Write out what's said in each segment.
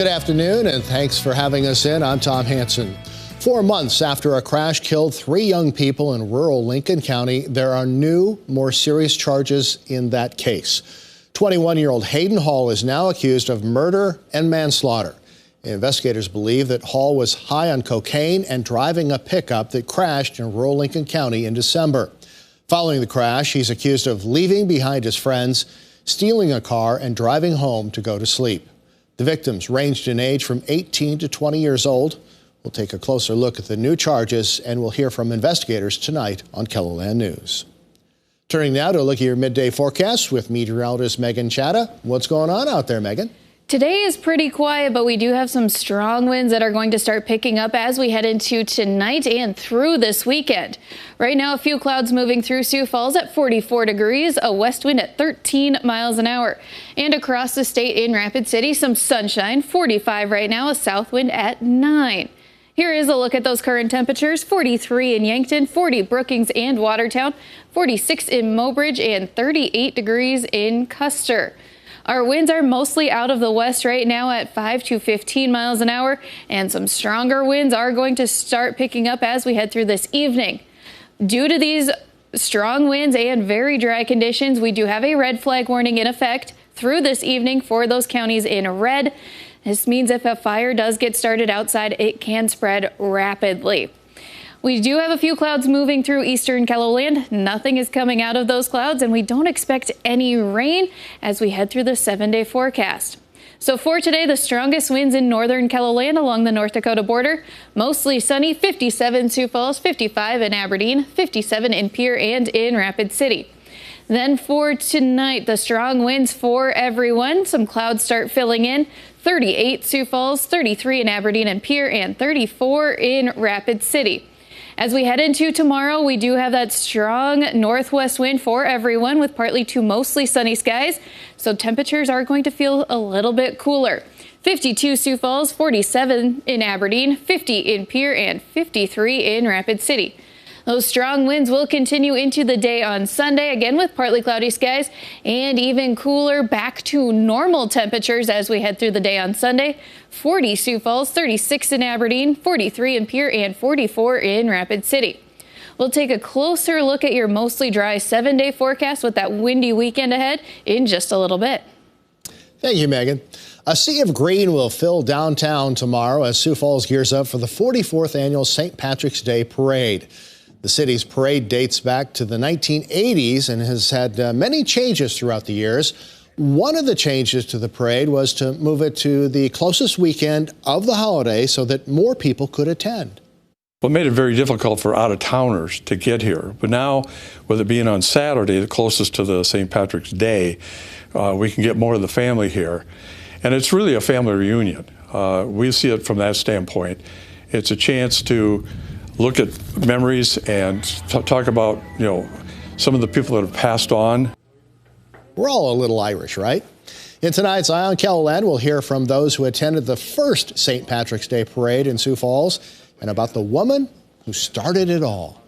Good afternoon, and thanks for having us in. I'm Tom Hansen. 4 months after a crash killed 3 young people in rural Lincoln County, there are new, more serious charges in that case. 21-year-old Hayden Hall is now accused of murder and manslaughter. Investigators believe that Hall was high on cocaine and driving a pickup that crashed in rural Lincoln County in December. Following the crash, he's accused of leaving behind his friends, stealing a car, and driving home to go to sleep. The victims ranged in age from 18 to 20 years old. We'll take a closer look at the new charges, and we'll hear from investigators tonight on KELOLAND News. Turning now to a look at your midday forecast with meteorologist Megan Chatta. What's going on out there, Megan? Today is pretty quiet, but we do have some strong winds that are going to start picking up as we head into tonight and through this weekend. Right now, a few clouds moving through Sioux Falls at 44 degrees, a west wind at 13 miles an hour. And across the state in Rapid City, some sunshine, 45 right now, a south wind at 9. Here is a look at those current temperatures: 43 in Yankton, 40 Brookings and Watertown, 46 in Mobridge, and 38 degrees in Custer. Our winds are mostly out of the west right now at 5 to 15 miles an hour, and some stronger winds are going to start picking up as we head through this evening. Due to these strong winds and very dry conditions, we do have a red flag warning in effect through this evening for those counties in red. This means if a fire does get started outside, it can spread rapidly. We do have a few clouds moving through eastern KELOLAND. Nothing is coming out of those clouds, and we don't expect any rain as we head through the 7-day forecast. So for today, the strongest winds in northern KELOLAND along the North Dakota border. Mostly sunny, 57 Sioux Falls, 55 in Aberdeen, 57 in Pierre and in Rapid City. Then for tonight, the strong winds for everyone. Some clouds start filling in. 38 Sioux Falls, 33 in Aberdeen and Pierre, and 34 in Rapid City. As we head into tomorrow, we do have that strong northwest wind for everyone with partly to mostly sunny skies. So temperatures are going to feel a little bit cooler. 52 Sioux Falls, 47 in Aberdeen, 50 in Pierre, and 53 in Rapid City. Those strong winds will continue into the day on Sunday, again with partly cloudy skies and even cooler, back to normal temperatures as we head through the day on Sunday. 40 Sioux Falls, 36 in Aberdeen, 43 in Pierre, and 44 in Rapid City. We'll take a closer look at your mostly dry 7-day forecast with that windy weekend ahead in just a little bit. Thank you, Megan. A sea of green will fill downtown tomorrow as Sioux Falls gears up for the 44th annual St. Patrick's Day Parade. The city's parade dates back to the 1980s and has had many changes throughout the years. One of the changes to the parade was to move it to the closest weekend of the holiday so that more people could attend. Well, it made it very difficult for out-of-towners to get here. But now, with it being on Saturday, the closest to the St. Patrick's Day, we can get more of the family here. And it's really a family reunion. We see it from that standpoint. It's a chance to look at memories and talk about, some of the people that have passed on. We're all a little Irish, right? In tonight's Eye on KELOLAND, we'll hear from those who attended the first St. Patrick's Day Parade in Sioux Falls and about the woman who started it all.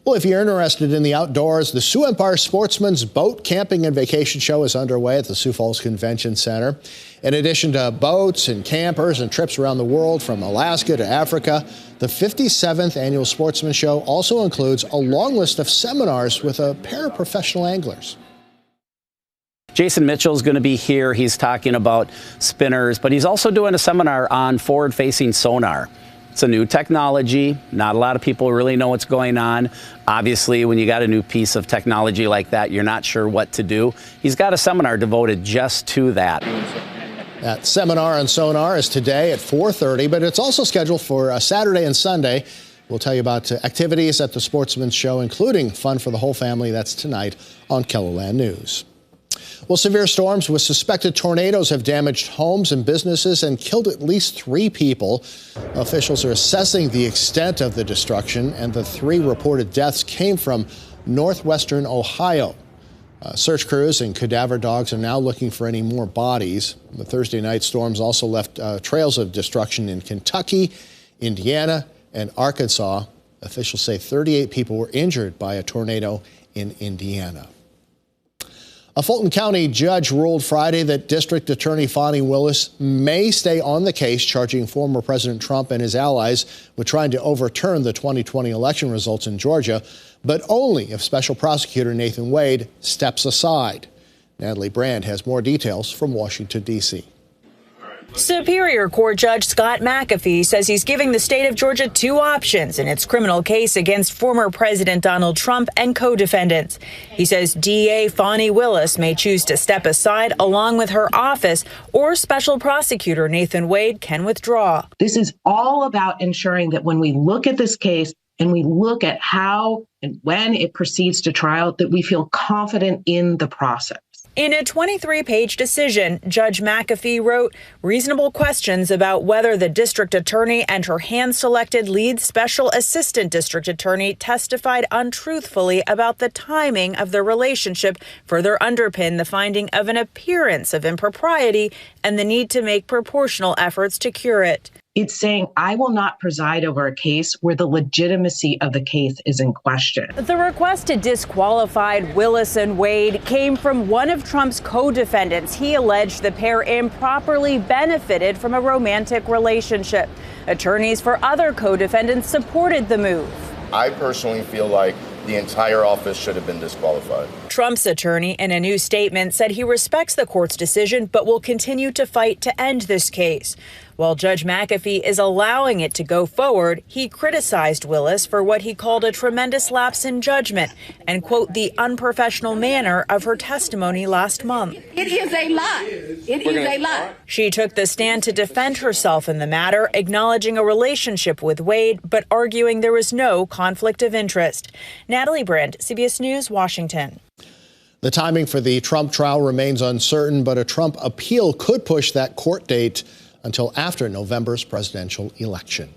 Well, if you're interested in the outdoors, the Sioux Empire Sportsman's Boat Camping and Vacation Show is underway at the Sioux Falls Convention Center. In addition to boats and campers and trips around the world from Alaska to Africa, the 57th Annual Sportsman Show also includes a long list of seminars with a pair of professional anglers. Jason Mitchell is going to be here. He's talking about spinners, but he's also doing a seminar on forward-facing sonar. It's a new technology. Not a lot of people really know what's going on. Obviously, when you got a new piece of technology like that, you're not sure what to do. He's got a seminar devoted just to that. That seminar on sonar is today at 4:30, but it's also scheduled for Saturday and Sunday. We'll tell you about activities at the Sportsman Show, including fun for the whole family. That's tonight on KELOLAND News. Well, severe storms with suspected tornadoes have damaged homes and businesses and killed at least 3 people. Officials are assessing the extent of the destruction, and the 3 reported deaths came from northwestern Ohio. Search crews and cadaver dogs are now looking for any more bodies. The Thursday night storms also left trails of destruction in Kentucky, Indiana, and Arkansas. Officials say 38 people were injured by a tornado in Indiana. A Fulton County judge ruled Friday that District Attorney Fani Willis may stay on the case, charging former President Trump and his allies with trying to overturn the 2020 election results in Georgia, but only if Special Prosecutor Nathan Wade steps aside. Natalie Brand has more details from Washington, D.C. Superior Court Judge Scott McAfee says he's giving the state of Georgia two options in its criminal case against former President Donald Trump and co-defendants. He says DA Fani Willis may choose to step aside along with her office, or Special Prosecutor Nathan Wade can withdraw. This is all about ensuring that when we look at this case and we look at how and when it proceeds to trial, that we feel confident in the process. In a 23-page decision, Judge McAfee wrote reasonable questions about whether the district attorney and her hand-selected lead special assistant district attorney testified untruthfully about the timing of their relationship further underpin the finding of an appearance of impropriety and the need to make proportional efforts to cure it. It's saying, I will not preside over a case where the legitimacy of the case is in question. The request to disqualify Willis and Wade came from one of Trump's co-defendants. He alleged the pair improperly benefited from a romantic relationship. Attorneys for other co-defendants supported the move. I personally feel like the entire office should have been disqualified. Trump's attorney, in a new statement, said he respects the court's decision but will continue to fight to end this case. While Judge McAfee is allowing it to go forward, he criticized Willis for what he called a tremendous lapse in judgment and, quote, the unprofessional manner of her testimony last month. It is a lie. It is a lie. She took the stand to defend herself in the matter, acknowledging a relationship with Wade, but arguing there was no conflict of interest. Natalie Brand, CBS News, Washington. The timing for the Trump trial remains uncertain, but a Trump appeal could push that court date until after November's presidential election.